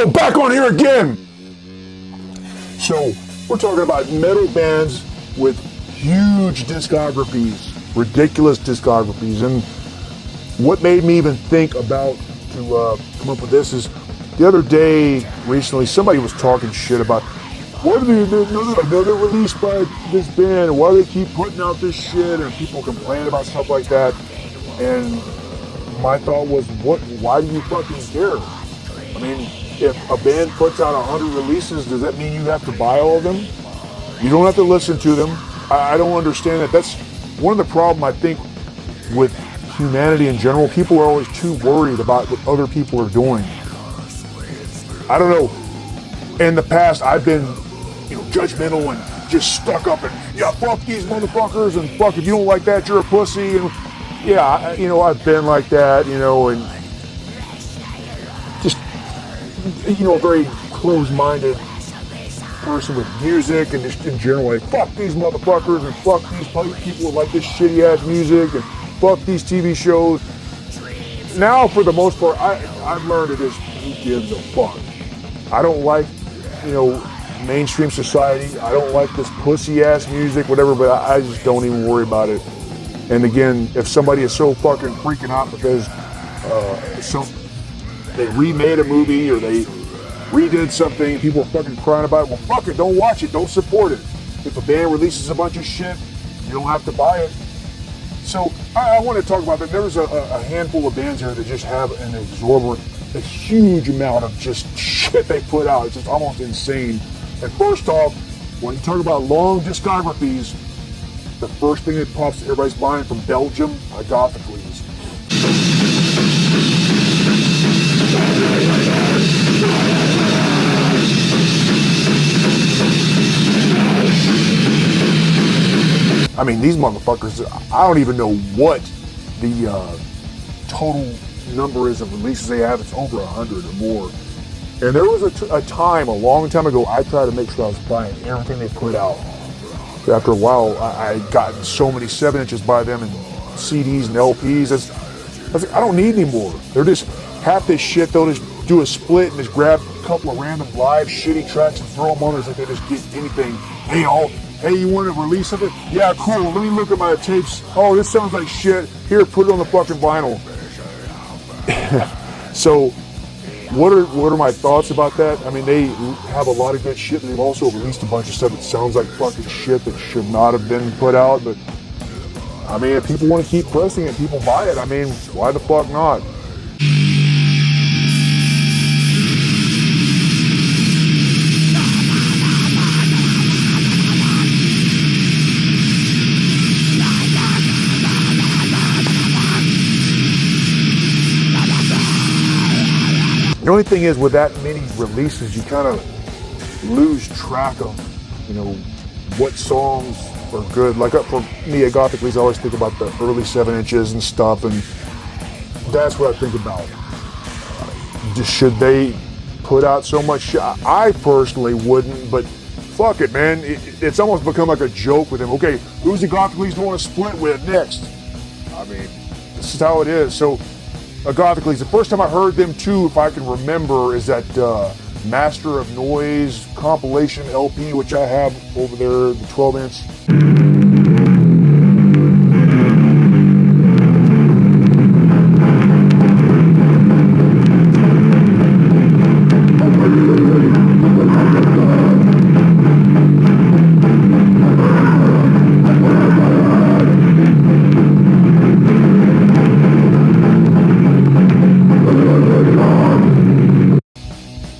Oh, back on here again. So we're talking about metal bands with huge discographies, ridiculous discographies, and what made me even think about to come up with this is the other day, recently, somebody was talking shit about what are they another release by this band, why do they keep putting out this shit, and people complain about stuff like that. And my thought was, why do you fucking care? I mean, if a band puts out 100 releases, does that mean you have to buy all of them? You don't have to listen to them. I don't understand that. That's one of the problems, I think, with humanity in general. People are always too worried about what other people are doing. I don't know. In the past, I've been, judgmental and just stuck up and, yeah, fuck these motherfuckers, and fuck, if you don't like that, you're a pussy. And yeah, I've been like that, and just, a very closed-minded person with music and just in general, like, fuck these motherfuckers and fuck these people who like this shitty-ass music and fuck these TV shows. Now, for the most part, I've learned it is, who gives a fuck? I don't like, mainstream society. I don't like this pussy-ass music, whatever, but I just don't even worry about it. And again, if somebody is so fucking freaking out because they remade a movie or they redid something, people are fucking crying about it, well, fuck it, don't watch it, don't support it. If a band releases a bunch of shit, you don't have to buy it. So I want to talk about that. There's a handful of bands here that just have an exorbitant, a huge amount of just shit they put out. It's just almost insane. And first off, when you talk about long discographies, the first thing that pops in everybody's mind from Belgium, Agathocles. I mean, these motherfuckers, I don't even know what the total number is of releases they have. It's over 100 or more. And there was a time, a long time ago, I tried to make sure I was buying everything they put out. After a while, I gotten so many 7-inches by them and CDs and LPs. I was like, I don't need any more. They're just, half this shit, they'll just do a split and just grab a couple of random live shitty tracks and throw them on as if they just get anything. Hey, you want to release something? Yeah, cool. Let me look at my tapes. Oh, this sounds like shit. Here, put it on the fucking vinyl. So, what are my thoughts about that? I mean, they have a lot of good shit, but they've also released a bunch of stuff that sounds like fucking shit that should not have been put out. But, I mean, if people want to keep pressing it, people buy it. I mean, why the fuck not? The only thing is, with that many releases, you kind of lose track of, what songs are good. Like for me, Agathocles, I always think about the early 7-inches and stuff, and that's what I think about. Should they put out so much shit? I personally wouldn't, but fuck it, man. It's almost become like a joke with them. Okay, who's Agathocles doing a split with next? I mean, this is how it is. So, Agathocles, the first time I heard them too, if I can remember, is that Master of Noise compilation LP, which I have over there, the 12-inch.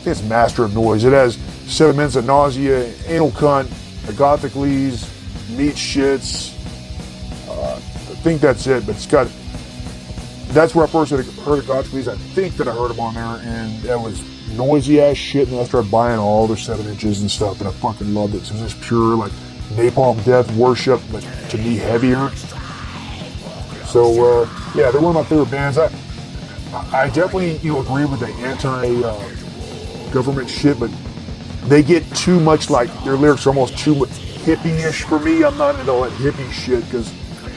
It's Master of Noise. It has 7 Minutes of Nausea, Anal Cunt, Agathocles, Meat Shits. I think that's it, but that's where I first heard Agathocles. I think that I heard them on there, and that was noisy ass shit, and I started buying all their 7-inches and stuff, and I fucking loved it. So it was just pure, like, Napalm Death worship, but to me heavier. So, yeah, they're one of my favorite bands. I definitely, agree with the anti-government shit, but they get too much, like, their lyrics are almost too much hippie-ish for me. I'm not into all that hippie shit, because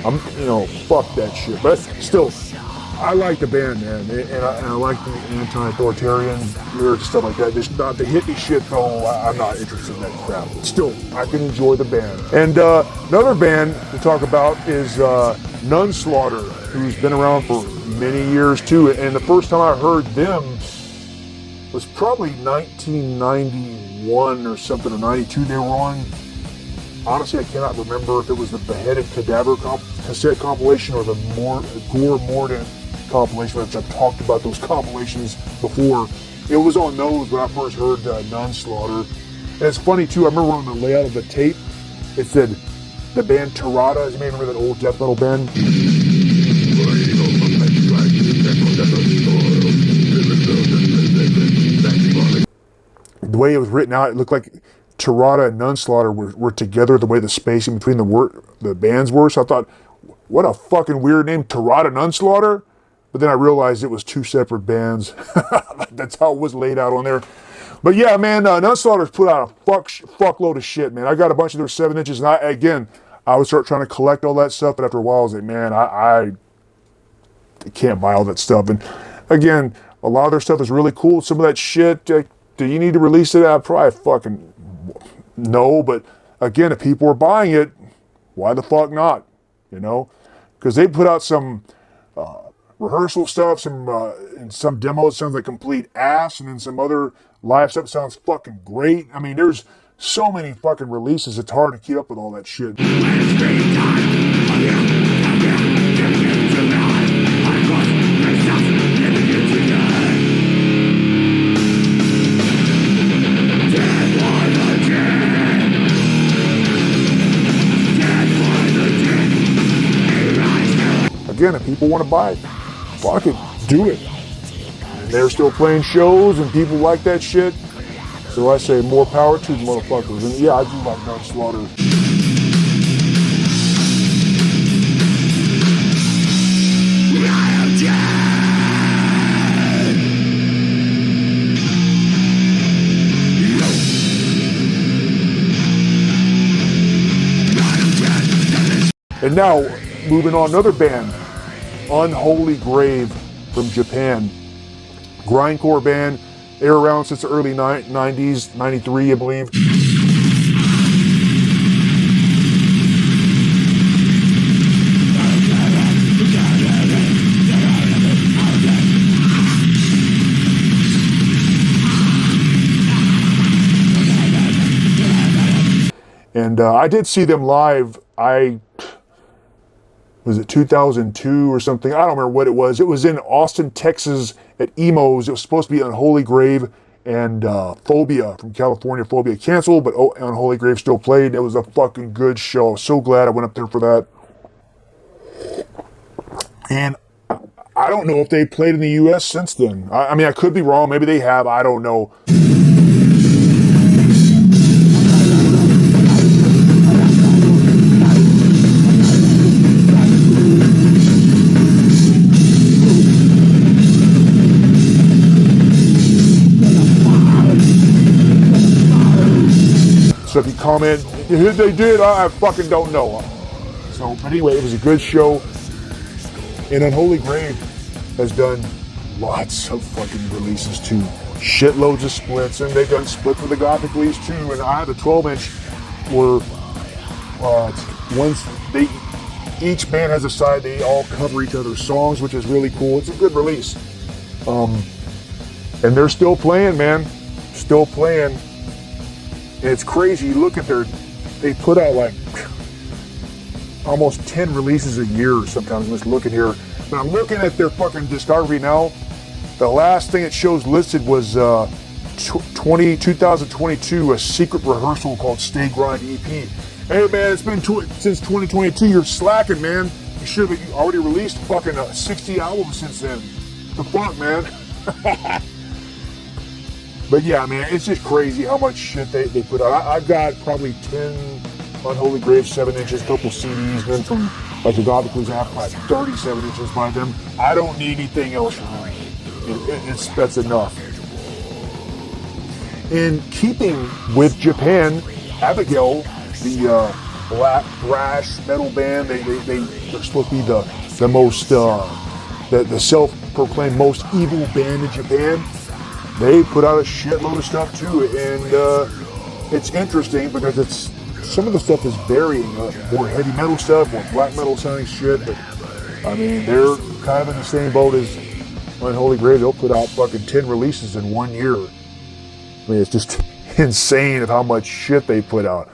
I'm, fuck that shit. But still, I like the band, man, and I like the anti-authoritarian lyrics and stuff like that. Just not the hippie shit, though. I'm not interested in that crap. Still, I can enjoy the band. And another band to talk about is Nunslaughter, who's been around for many years too. And the first time I heard them was probably 1991 or something, or 92. They were on. Honestly, I cannot remember if it was the Beheaded Cadaver cassette compilation or the Gore Mordant compilation, which I've talked about those compilations before. It was on those when I first heard Nunslaughter. And it's funny too, I remember on the layout of the tape, it said the band Tirada. You may remember that old death metal band. The way it was written out, it looked like Tirada and Nunslaughter were together, the way the spacing between the bands were. So I thought, what a fucking weird name, Tirada Nunslaughter. But then I realized it was two separate bands. That's how it was laid out on there. But yeah, man, Nunslaughter's put out a fuckload of shit, man. I got a bunch of their 7 inches, and I would start trying to collect all that stuff, but after a while I was like, man, I can't buy all that stuff. And again, a lot of their stuff is really cool. Some of that shit, do you need to release it? I'd probably fucking no, but again, if people are buying it, why the fuck not? You know? Because they put out some rehearsal stuff, and some demos sounds like complete ass, and then some other live stuff sounds fucking great. I mean, there's so many fucking releases, it's hard to keep up with all that shit. Again, if people want to buy it, fuck it, do it. And they're still playing shows, and people like that shit. So I say more power to the motherfuckers. And yeah, I do like Nunslaughter. And now, moving on, another band, Unholy Grave from Japan. Grindcore band. They were around since the early 90s, 93, I believe. And I did see them live. Was it 2002 or something? I don't remember what it was. It was in Austin, Texas at Emo's. It was supposed to be Unholy Grave and Phobia from California. Phobia canceled, but Unholy Grave still played. It was a fucking good show. I was so glad I went up there for that. And I don't know if they played in the U.S. since then. I mean, I could be wrong. Maybe they have. I don't know. So if you comment, if they did, I fucking don't know. So, but anyway, it was a good show. And Unholy Grave has done lots of fucking releases too. Shitloads of splits, and they've done splits with the Agathocles too. And I have a 12-inch where each band has a side, they all cover each other's songs, which is really cool. It's a good release. And they're still playing, man. Still playing. And it's crazy. You look at they put out like almost 10 releases a year sometimes. I'm just looking here. But I'm looking at their fucking discography now. The last thing it shows listed was 2022, a secret rehearsal called Stay Grind EP. Hey man, it's been since 2022. You're slacking, man. You should have already released fucking 60 albums since then. The fuck, man. But yeah, man, it's just crazy how much shit they put out. I've got probably 10 Unholy Grave 7 inches, a couple CDs, and then from like the Agathocles, I have like 37 inches by them. I don't need anything else from them. That's enough. In keeping with Japan, Abigail, the black thrash metal band, they're supposed to be the most the self-proclaimed most evil band in Japan, they put out a shitload of stuff too, and it's interesting because it's some of the stuff is varying, more heavy metal stuff, more black metal sounding shit, but I mean, they're kind of in the same boat as Unholy Grave. They'll put out fucking 10 releases in 1 year. I mean, it's just insane of how much shit they put out.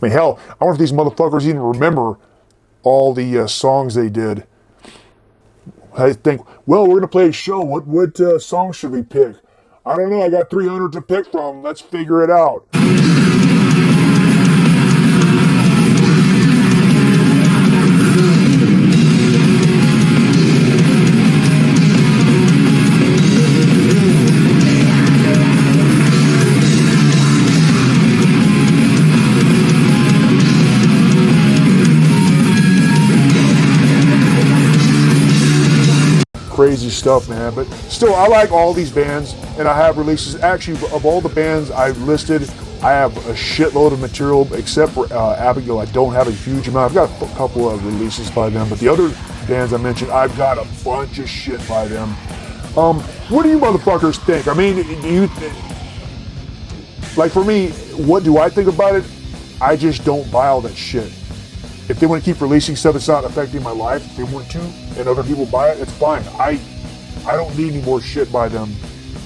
I mean, hell, I wonder if these motherfuckers even remember all the songs they did. I think, well, we're going to play a show. What song should we pick? I don't know. I got 300 to pick from. Let's figure it out. Crazy stuff, man, but still, I like all these bands, and I have releases. Actually, of all the bands I've listed, I have a shitload of material, except for Abigail. I don't have a huge amount. I've got a couple of releases by them, but the other bands I mentioned, I've got a bunch of shit by them. What do you motherfuckers think? I mean, like for me, what do I think about it? I just don't buy all that shit. If they want to keep releasing stuff that's not affecting my life, if they want to, and other people buy it, it's fine. I don't need any more shit by them.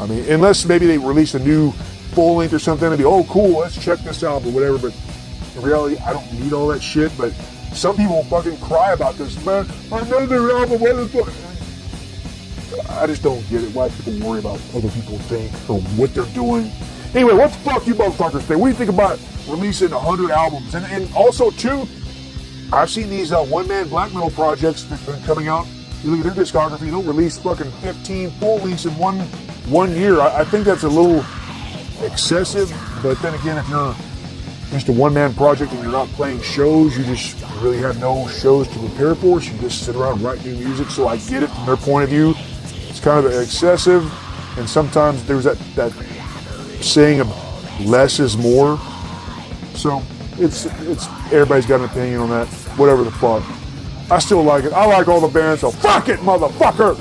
I mean, unless maybe they release a new full length or something and be, oh cool, let's check this out or whatever. But in reality, I don't need all that shit. But some people fucking cry about this, man. Another album, what the fuck? I just don't get it. Why people worry about what other people think or what they're doing. Anyway, what the fuck you motherfuckers think? What do you think about releasing 100 albums? And also too, I've seen these one-man black metal projects that have been coming out. You look at their discography, they'll release fucking 15 full lengths in one year. I think that's a little excessive, but then again, if you're just a one-man project and you're not playing shows, you just really have no shows to prepare for, so you just sit around and write new music. So I get it from their point of view. It's kind of excessive, and sometimes there's that saying of less is more. So it's everybody's got an opinion on that, whatever the fuck. I still like it. I like all the bands, so fuck it, motherfucker!